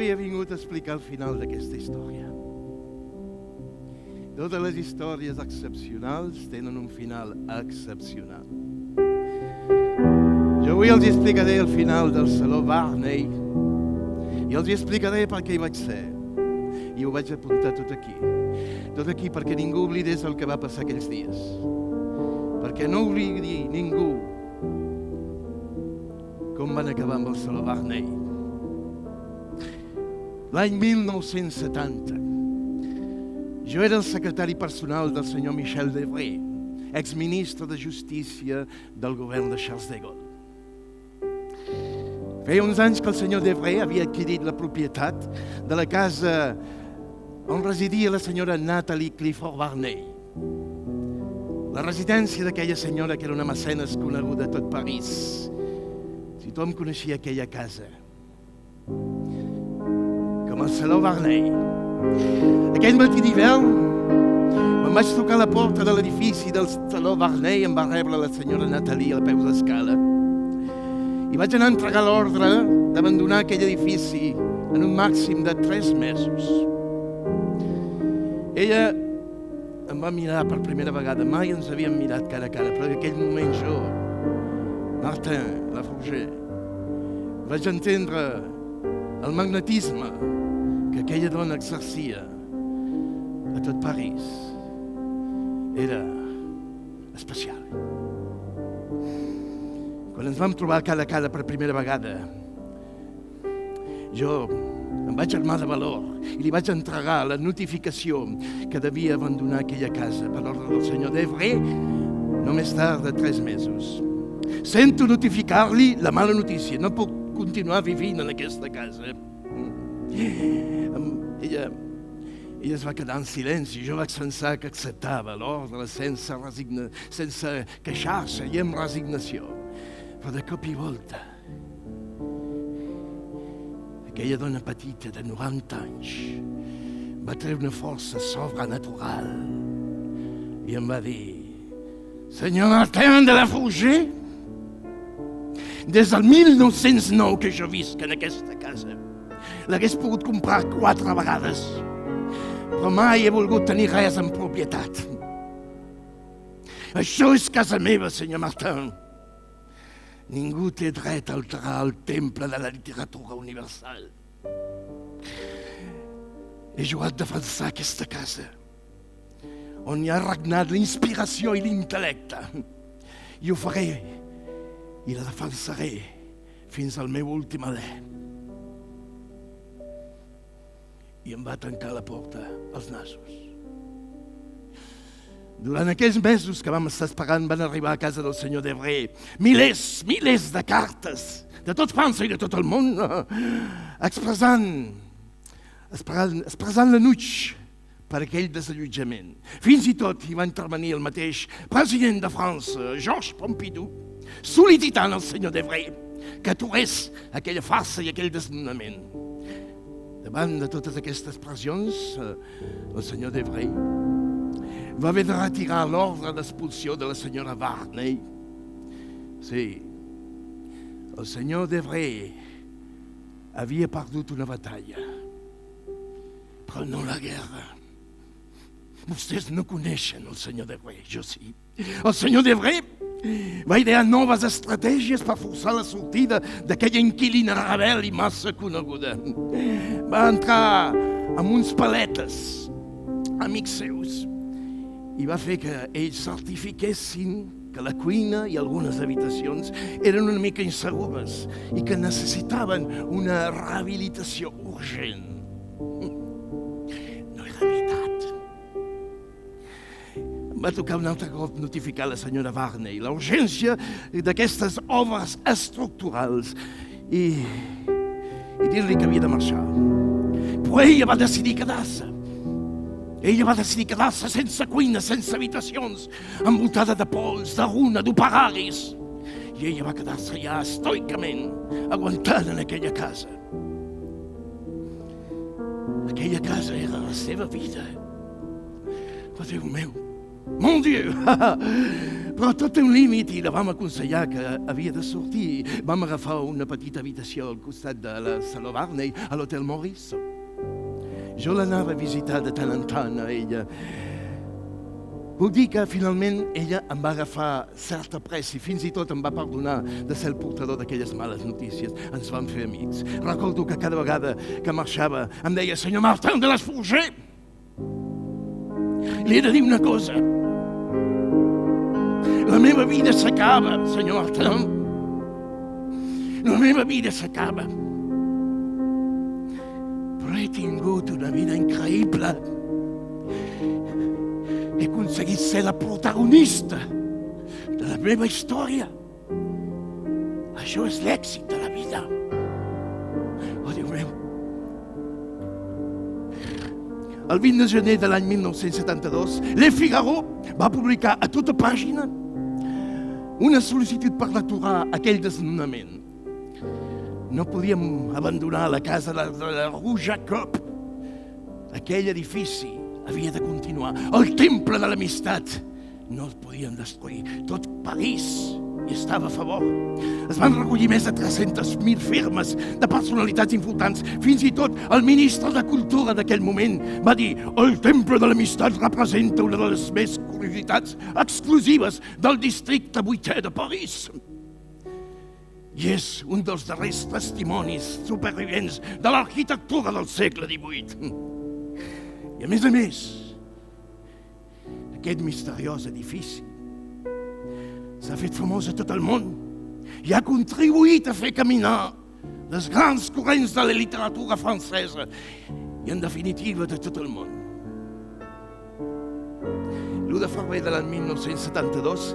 avui he vingut a explicar el final d'aquesta història. Totes les històries excepcionals tenen un final excepcional. Jo avui els explicaré el final del Saló Varney i els explicaré per què hi vaig ser. I ho vaig apuntar tot aquí. Tot aquí perquè ningú oblidés el que va passar aquells dies. Perquè no oblidi ningú com van acabar amb el Saló Varney. L'any 1970, jo era el secretari personal del senyor Michel Debré, exministre de Justícia del govern de Charles de Gaulle. Feia uns anys que el senyor Debré havia adquirit la propietat de la casa on residia la senyora Nathalie Clifford Varney. La residència d'aquella senyora, que era una mecenes coneguda a tot París. Tothom coneixia aquella casa com el Saló Varney. Aquell matí d'hivern, quan vaig tocar a la porta de l'edifici del Saló Varney, em va rebre la senyora Nathalie al peu d'escala. I vaig anar a entregar l'ordre d'abandonar aquell edifici en un màxim de 3 mesos. Ella em va mirar per primera vegada. Mai ens havíem mirat cara a cara, però en aquell moment jo, Martin Lafourgé, vaig entendre el magnetisme que aquella dona exercia a tot París. Era especial. Quan ens vam trobar cara a cara per primera vegada, jo em vaig armar de valor i li vaig entregar la notificació que devia abandonar aquella casa per ordre del senyor Debré no més tard de 3 mesos. Sento notificar-li la mala notícia. No puc continuar vivint en aquesta casa. Ella es va quedar en silenci. Jo vaig pensar que acceptava l'ordre sense queixar-se i amb resignació. Però de cop i volta, aquella dona petita de 90 anys va treure una força sobrenatural i em va dir: senyor Martin de Lafourgé, des del 1909 que jo visc en aquesta casa, l'hagués pogut comprar 4 vegades, però mai he volgut tenir res en propietat. Això és casa meva, senyor Martin. Ningú té dret a alterar el temple de la literatura universal. He jugat a defensar aquesta casa, on hi ha regnat l'inspiració i l'intel·lecte. I ho faré i la defensaré fins al meu últim alè. I em va tancar la porta als nassos. Durant aquells mesos que vam estar esperant van arribar a casa del senyor Debré milers de cartes de tot França i de tot el món expressant l'enuig per aquell desallotjament. Fins i tot hi va intervenir el mateix president de França, Georges Pompidou, sol·licitant al senyor Debré que aturés aquella farsa i aquell desnonament. Davant de totes aquestes pressions, el senyor Debré va haver de retirar l'ordre d'expulsió de la senyora Varney. Sí, el senyor Debré havia perdut una batalla, però no la guerra. Vostès no coneixen el senyor Debré, jo sí. El senyor Debré va idear noves estratègies per forçar la sortida d'aquella inquilina rebel i massa coneguda. Va entrar amb uns paletes, amics seus, i va fer que ells certifiquessin que la cuina i algunes habitacions eren una mica insegures i que necessitaven una rehabilitació urgent. No era veritat. Em va tocar un altre cop notificar a la senyora Varney la urgència d'aquestes obres estructurals i dir-li que havia de marxar. Però ella va decidir quedar-se. Ella va decidir quedar-se sense cuina, sense habitacions, envoltada de pols, de runa, d'operaris. I ella va quedar-se ja estoicament, aguantant en aquella casa. Aquella casa era la seva vida. Oh, Déu meu, mon Dieu! Però tot té un límit i la vam aconsellar que havia de sortir. Vam agafar una petita habitació al costat de la Saló Varney, a l'Hotel Maurice. Jo l'anava a visitar de tant en tant a ella. Puc dir que finalment ella em va agafar certa pressa i fins i tot em va perdonar de ser el portador d'aquelles males notícies. Ens vam fer amics. Recordo que cada vegada que marxava em deia: senyor Martin de l'Esforger, li he de dir una cosa. La meva vida s'acaba, senyor Martin. La meva vida s'acaba. Però he tingut una vida increïble. He aconseguit ser la protagonista de la meva història. Això és l'èxit de la vida. Oh, Déu meu. El 20 de gener de l'any 1972, Le Figaro va publicar a tota pàgina una sol·licitud per aturar aquell desnonament. No podíem abandonar la casa de la Rue Jacob. Aquell edifici havia de continuar. El temple de l'amistat no el podien destruir. Tot París hi estava a favor. Es van recollir més de 300.000 firmes de personalitats importants. Fins i tot el ministre de Cultura d'aquell moment va dir: el temple de l'amistat representa una de les més curiositats exclusives del districte 8è de París. I és un dels darrers testimonis supervivents de l'arquitectura del segle XVIII. I a més, aquest misteriós edifici s'ha fet famós a tot el món i ha contribuït a fer caminar les grans corrents de la literatura francesa i, en definitiva, de tot el món. L'1 de febrer de l'any 1972,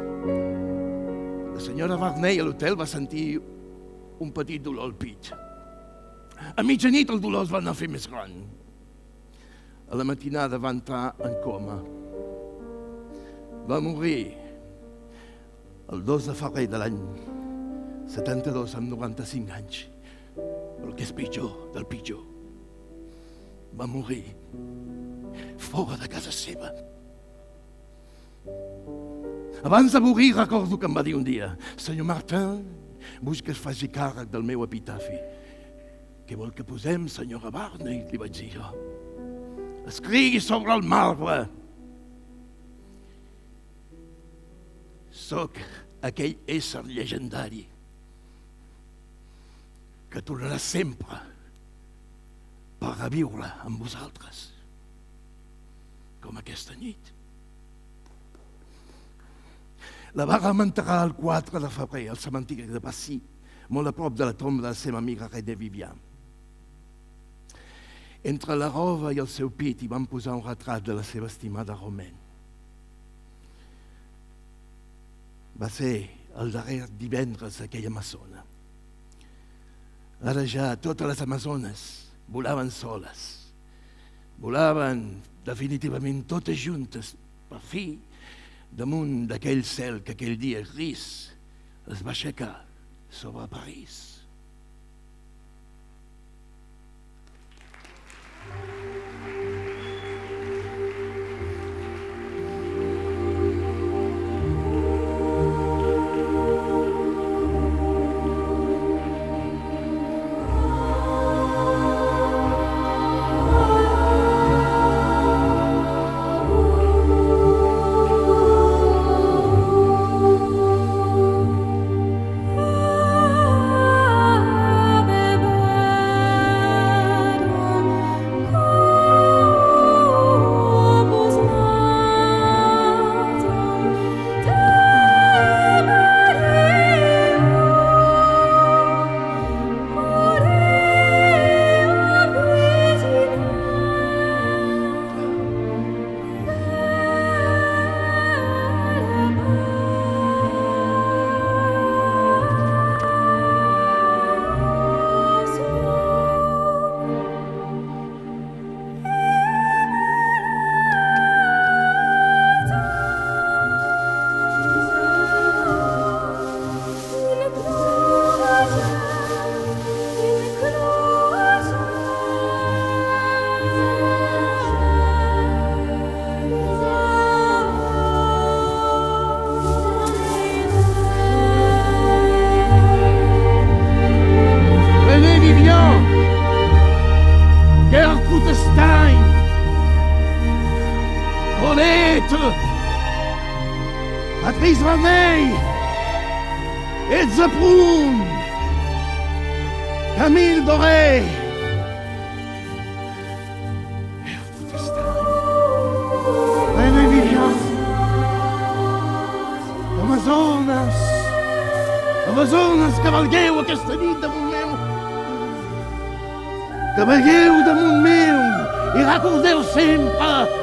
la senyora Varney a l'hotel va sentir un petit dolor al pit. A mitjanit el dolor es va anar a fer més gran. A la matinada va entrar en coma. Va morir el 2 de febrer de l'any 72 amb 95 anys. Però el que és pitjor del pitjor, va morir fora de casa seva. Abans de morir recordo que em va dir un dia: senyor Martin, vull que es faci càrrec del meu epitafi. Què vol que posem, senyora Varney? Li vaig dir jo. Escrigui sobre el marbre: soc aquell ésser llegendari que tornarà sempre per reviure amb vosaltres, com aquesta nit. La vàrem enterrar el 4 de febrer al cementiri de Passy, molt a prop de la tomba de la seva amiga René Vivian. Entre la roba i el seu pit hi van posar un retrat de la seva estimada Romaine. Va ser el darrer divendres d'aquella amazona. Ara ja totes les amazones volaven soles. Volaven definitivament totes juntes, per fi, damunt d'aquell cel que aquell dia gris es va aixecar sobre París. Comte, Patrice Vermeil, Edze Proun, Camille Doré, René Vivian, Amazones, cavalgueu aquesta nit damunt meu. Cavalgueu damunt meu i recordeu sempre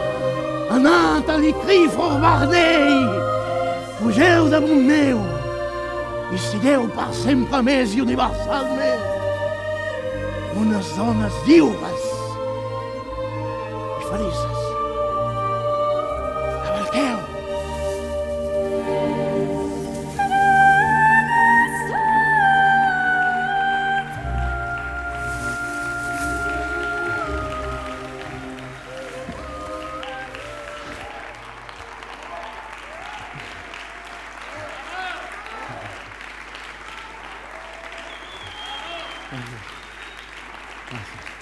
a Nathalie Clifford Barney. Pugeu damunt meu i sigueu per sempre més i universalment unes dones lliures i felices. Cavalgueu. Gracias.